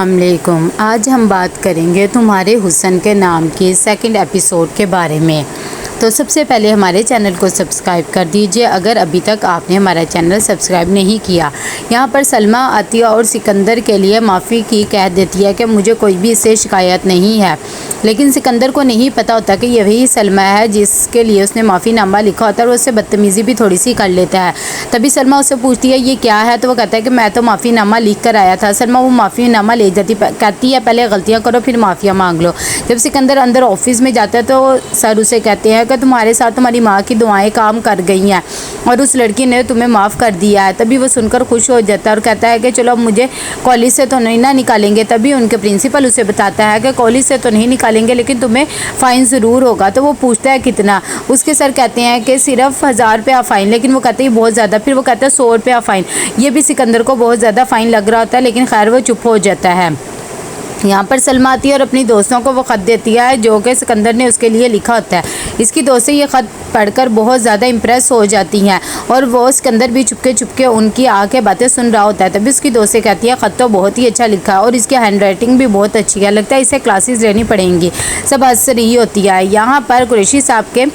अस्सलामुअलैकुम। आज हम बात करेंगे तुम्हारे हुस्न के नाम के सेकंड एपिसोड के बारे में। तो सबसे पहले हमारे चैनल को सब्सक्राइब कर दीजिए अगर अभी तक आपने हमारा चैनल सब्सक्राइब नहीं किया। यहाँ पर सलमा आतिया और सिकंदर के लिए माफ़ी की कह देती है कि मुझे कोई भी इससे शिकायत नहीं है, लेकिन सिकंदर को नहीं पता होता कि यही सलमा है जिसके लिए उसने माफ़ीनामा लिखा होता है और उससे बदतमीज़ी भी थोड़ी सी कर लेता है। तभी सलमा उससे पूछती है ये क्या है, तो वो कहता है कि मैं तो माफ़ीनामा लिख कर आया था। सलमा वो माफ़ीनामा ले जाती, कहती है पहले गलतियाँ करो फिर माफ़िया मांग लो। जब सिकंदर अंदर ऑफिस में जाता है तो सर उसे कहते हैं कि तुम्हारे साथ तुम्हारी माँ की दुआएं काम कर गई हैं और उस लड़की ने तुम्हें माफ़ कर दिया है। तभी वो सुनकर खुश हो जाता है और कहता है कि चलो अब मुझे कॉलेज से तो नहीं ना निकालेंगे। तभी उनके प्रिंसिपल उसे बताता है कि कॉलेज से तो नहीं निकालेंगे लेकिन तुम्हें फ़ाइन ज़रूर होगा। तो वो पूछता है कितना, उसके सर कहते हैं कि सिर्फ 1000 रुपया फ़ाइन, लेकिन वो कहते हैं बहुत ज़्यादा। फिर वो कहता है 100 रुपया फ़ाइन। ये भी सिकंदर को बहुत ज़्यादा फ़ाइन लग रहा होता है, लेकिन खैर वो चुप हो जाता है। यहाँ पर सलमा आती है और अपनी दोस्तों को वो ख़त देती है जो कि सिकंदर ने उसके लिए लिखा होता है। इसकी दोस्तें ये ख़त पढ़कर बहुत ज़्यादा इम्प्रेस हो जाती हैं और वो सिकंदर भी चुपके चुपके उनकी आके बातें सुन रहा होता है। तभी उसकी दोस्तें कहती है ख़त तो बहुत ही अच्छा लिखा है और इसकी हैंड राइटिंग भी बहुत अच्छी है, लगता है इसे क्लासेस लेनी पड़ेंगी। सब हंस रही होती है। यहाँ पर कुरैशी साहब के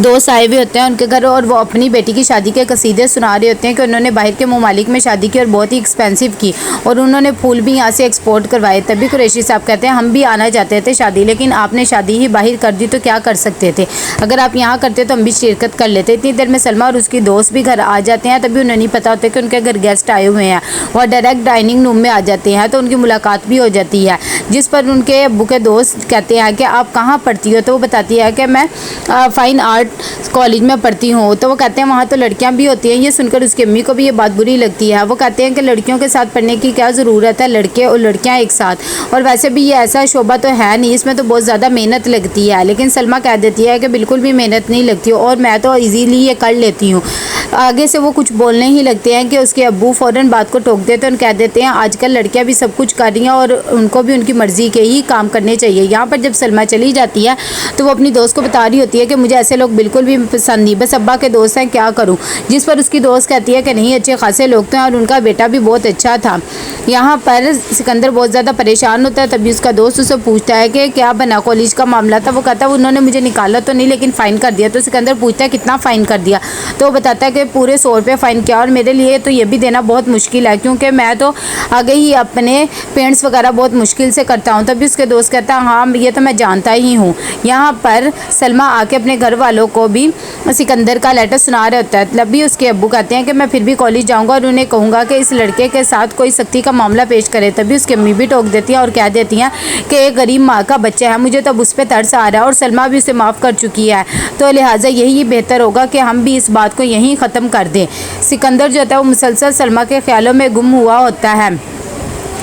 दोस्त आए हुए होते हैं उनके घर और वो अपनी बेटी की शादी के कसीदे सुना रहे होते हैं कि उन्होंने बाहर के ममालिक में शादी की और बहुत ही एक्सपेंसिव की और उन्होंने फूल भी यहाँ से एक्सपोर्ट करवाए। तभी कुरैशी साहब कहते हैं हम भी आना चाहते थे शादी, लेकिन आपने शादी ही बाहर कर दी तो क्या कर सकते थे, अगर आप यहाँ करते तो हम भी शिरकत कर लेते। इतनी देर में सलमा और उसकी दोस्त भी घर आ जाते हैं। तभी उन्हें नहीं पता होता कि उनके घर गेस्ट आए हुए हैं। वह डायरेक्ट डाइनिंग रूम में आ जाते हैं तो उनकी मुलाकात भी हो जाती है, जिस पर उनके अब्बू के दोस्त कहते हैं कि आप कहाँ पढ़ती हो। तो वो बताती है कि मैं फ़ाइन आर्ट कॉलेज में पढ़ती हूँ। तो वो कहते हैं वहाँ तो लड़कियाँ भी होती हैं। ये सुनकर उसकी अम्मी को भी ये बात बुरी लगती है। वो कहते हैं कि लड़कियों के साथ पढ़ने की क्या ज़रूरत है, लड़के और लड़कियाँ एक साथ, और वैसे भी ये ऐसा शोबा तो है नहीं, इसमें तो बहुत ज़्यादा मेहनत लगती है। लेकिन सलमा कह देती है कि बिल्कुल भी मेहनत नहीं लगती और मैं तो इजीली ये कर लेती हूँ। आगे से वो कुछ बोलने ही लगते हैं कि उसके अब्बू फ़ौरन बात को टोक देते हैं और कह देते हैं आजकल लड़कियां भी सब कुछ कर रही हैं और उनको भी उनकी मर्ज़ी के ही काम करने चाहिए। यहाँ पर जब सलमा चली जाती है तो वो अपनी दोस्त को बता रही होती है कि मुझे ऐसे लोग बिल्कुल भी पसंद नहीं, बस अब्बा के दोस्त हैं, क्या करूँ। जिस पर उसकी दोस्त कहती है कि नहीं, अच्छे खासे लोग तो हैं और उनका बेटा भी बहुत अच्छा था। यहाँ पर सिकंदर बहुत ज़्यादा परेशान होता है। तभी उसका दोस्त उससे पूछता है कि क्या बना, कॉलेज का मामला था। वो कहता है उन्होंने मुझे निकाला तो नहीं लेकिन फ़ाइन कर दिया। तो सिकंदर पूछता है कितना फ़ाइन कर दिया। तो वो बताता है कि पूरे 100 रुपये फ़ाइन किया और मेरे लिए तो ये भी देना बहुत मुश्किल है क्योंकि मैं तो आगे ही अपने पेंट्स वगैरह बहुत मुश्किल से करता हूँ। तभी उसके दोस्त कहता है हाँ ये तो मैं जानता ही हूँ। यहाँ पर सलमा आके अपने घर वालों को भी सिकंदर का लेटर सुना रहा होता है। तभी उसके अब्बू कहते हैं कि मैं फिर भी कॉलेज जाऊँगा और उन्हें कहूँगा कि इस लड़के के साथ कोई सख्ती का मामला पेश करे। तभी उसकी अम्मी भी टोक देती हैं और कह देती हैं कि एक गरीब माँ का बच्चा है, मुझे तब उस पर तरस आ रहा है और सलमा भी उसे माफ़ कर चुकी है, तो लिहाजा यही बेहतर होगा कि हम भी इस बात को यहीं ख़त्म कर दें। सिकंदर जो होता है वो मुसलसल सलमा के ख्यालों में गुम हुआ होता है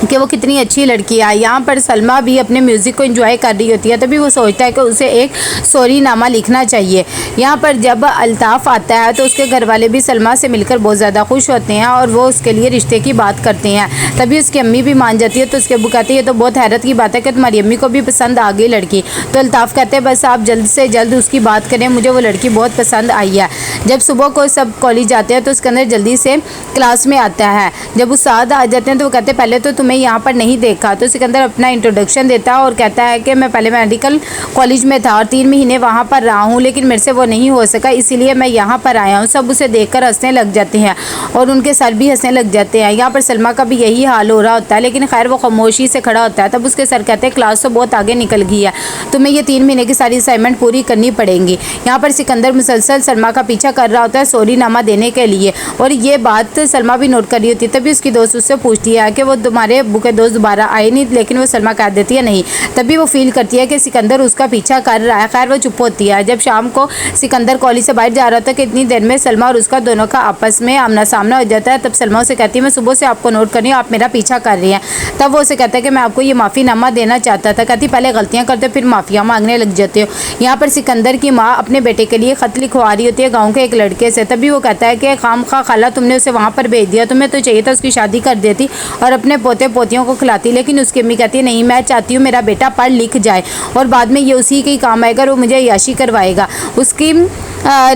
कि वो कितनी अच्छी लड़की है। यहाँ पर सलमा भी अपने म्यूज़िक को एंजॉय कर रही होती है। तभी वो सोचता है कि उसे एक सॉरी नामा लिखना चाहिए। यहाँ पर जब अल्ताफ़ आता है तो उसके घर वाले भी सलमा से मिलकर बहुत ज़्यादा खुश होते हैं और वो उसके लिए रिश्ते की बात करते हैं। तभी उसकी अम्मी भी मान जाती है। तो उसके अब्बू कहते हैं ये तो बहुत हैरत की बात है कि तुम्हारी अम्मी को भी पसंद आ गई लड़की। तो अल्ताफ़ कहते हैं बस आप जल्द से जल्द उसकी बात करें, मुझे वो लड़की बहुत पसंद आई है। जब सुबह को सब कॉलेज जाते हैं तो उसके अंदर जल्दी से क्लास में आता है। जब उस साथ आ जाते हैं तो वो कहते हैं पहले तो मैं यहाँ पर नहीं देखा। तो सिकंदर अपना इंट्रोडक्शन देता है और कहता है कि मैं पहले मेडिकल कॉलेज में था और 3 महीने वहाँ पर रहा हूँ, लेकिन मेरे से वो नहीं हो सका, इसीलिए मैं यहाँ पर आया हूँ। सब उसे देखकर हंसने लग जाते हैं और उनके सर भी हंसने लग जाते हैं। यहाँ पर सलमा का भी यही हाल हो रहा होता है, लेकिन खैर वो खामोशी से खड़ा होता है। तब उसके सर कहते हैं क्लास तो बहुत आगे निकल गई है, तुम्हें ये 3 महीने की सारी असाइनमेंट पूरी करनी पड़ेंगी। यहाँ पर सिकंदर मुसलसल सलमा का पीछा कर रहा होता है सॉरी नामा देने के लिए और ये बात सलमा भी नोट कर रही होती है। तभी उसकी दोस्त उससे पूछती है कि वो तुम्हारे अब्बू के दोस्त दोबारा आए नहीं, लेकिन वो सलमा कह देती है नहीं। तभी वो फील करती है कि सिकंदर उसका पीछा कर रहा है। खैर वो चुप होती है। जब शाम को सिकंदर कॉलेज से बाहर जा रहा था कि इतनी देर में सलमा और उसका दोनों का आपस में आमना सामना हो जाता है। तब सलमा उसे कहती है मैं सुबह से आपको नोट कर रही हूँ, आप मेरा पीछा कर रही हैं। तब वो उसे कहता है कि मैं आपको ये माफ़ीनामा देना चाहता था। कहती पहले गलतियाँ करते फिर माफ़िया मांगने लग जाते हो। यहाँ पर सिकंदर की माँ अपने बेटे के लिए ख़त लिखवा रही होती है गाँव के एक लड़के से। तभी वो कहता है कि खाम खा खाला तुमने उसे वहाँ पर भेज दिया, तुम्हें तो चाहिए था उसकी शादी कर देती और अपने पोते पोतियों को खिलाती, लेकिन उसकी अम्मी कहती है नहीं, मैं चाहती हूँ मेरा बेटा पढ़ लिख जाए और बाद में ये उसी के ही काम आएगा और वो मुझे याशी करवाएगा। उसकी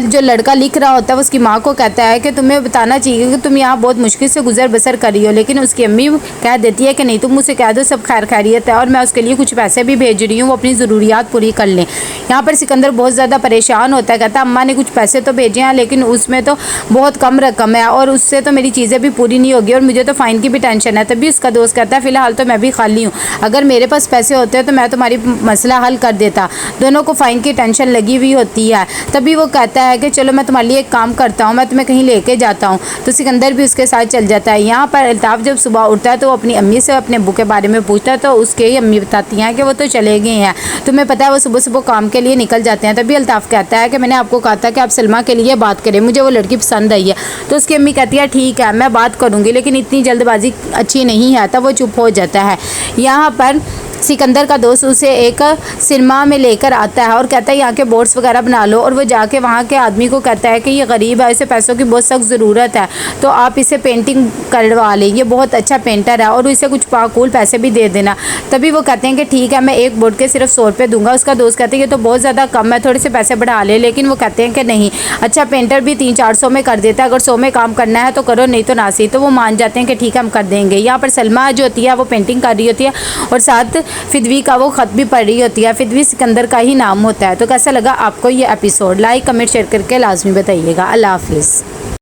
जो लड़का लिख रहा होता है उसकी माँ को कहता है कि तुम्हें बताना चाहिए कि तुम यहाँ बहुत मुश्किल से गुजर बसर कर रही हो, लेकिन उसकी अम्मी कह देती है कि नहीं, तुम मुझसे कह दो सब खैर खैरियत है और मैं उसके लिए कुछ पैसे भी भेज रही हूँ, वो अपनी ज़रूरियात पूरी कर लें। यहाँ पर सिकंदर बहुत ज़्यादा परेशान होता है, कहता है अम्मा ने कुछ पैसे तो भेजे हैं लेकिन उसमें तो बहुत कम रकम है और उससे तो मेरी चीज़ें भी पूरी नहीं होगी और मुझे तो फ़ाइन की भी टेंशन है। तभी उसका दोस्त कहता है फ़िलहाल तो मैं भी खाली हूँ, अगर मेरे पास पैसे होते तो मैं तुम्हारी मसला हल कर देता। दोनों को फ़ाइन की टेंशन लगी हुई होती है। तभी वो कहता है कि चलो मैं तुम्हारे लिए एक काम करता हूँ, मैं तुम्हें कहीं लेके जाता हूँ। तो सिकंदर भी उसके साथ चल जाता है। यहाँ पर अल्ताफ़ जब सुबह उठता है तो वो अपनी अम्मी से अपने अब्बू के बारे में पूछता है, तो उसके ही अम्मी बताती हैं कि वो तो चले गए हैं, तुम्हें पता है वो सुबह सुबह काम के लिए निकल जाते हैं। तभी अल्ताफ़ कहता है कि मैंने आपको कहा था कि आप सलमा के लिए बात करें, मुझे वो लड़की पसंद आई है। तो उसकी अम्मी कहती है ठीक है मैं बात करूँगी, लेकिन इतनी जल्दबाजी अच्छी नहीं है। तब वो चुप हो जाता है। यहाँ पर सिकंदर का दोस्त उसे एक सिनेमा में लेकर आता है और कहता है यहाँ के बोर्ड्स वगैरह बना लो, और वो जाके वहाँ के आदमी को कहता है कि ये गरीब है, इसे पैसों की बहुत सख्त ज़रूरत है, तो आप इसे पेंटिंग करवा लें, ये बहुत अच्छा पेंटर है और इसे कुछ पाकूल पैसे भी दे देना। तभी वो कहते हैं कि ठीक है मैं एक बोर्ड के सिर्फ 100 रुपये दूंगा। उसका दोस्त कहते हैं कि तो बहुत ज़्यादा कम है, थोड़े से पैसे बढ़ा ले, लेकिन वो कहते हैं कि नहीं, अच्छा पेंटर भी 300-400 में कर देता है, अगर 100 में काम करना है तो करो, नहीं तो ना सही। तो वो मान जाते हैं कि ठीक है हम कर देंगे। यहाँ पर सलमा जो होती है वो पेंटिंग कर रही होती है और साथ फिदवी का वो ख़त भी पढ़ रही होती है। फिदवी सिकंदर का ही नाम होता है। तो कैसा लगा आपको ये एपिसोड? लाइक कमेंट शेयर करके लाजमी बताइएगा। अल्लाह हाफिज़।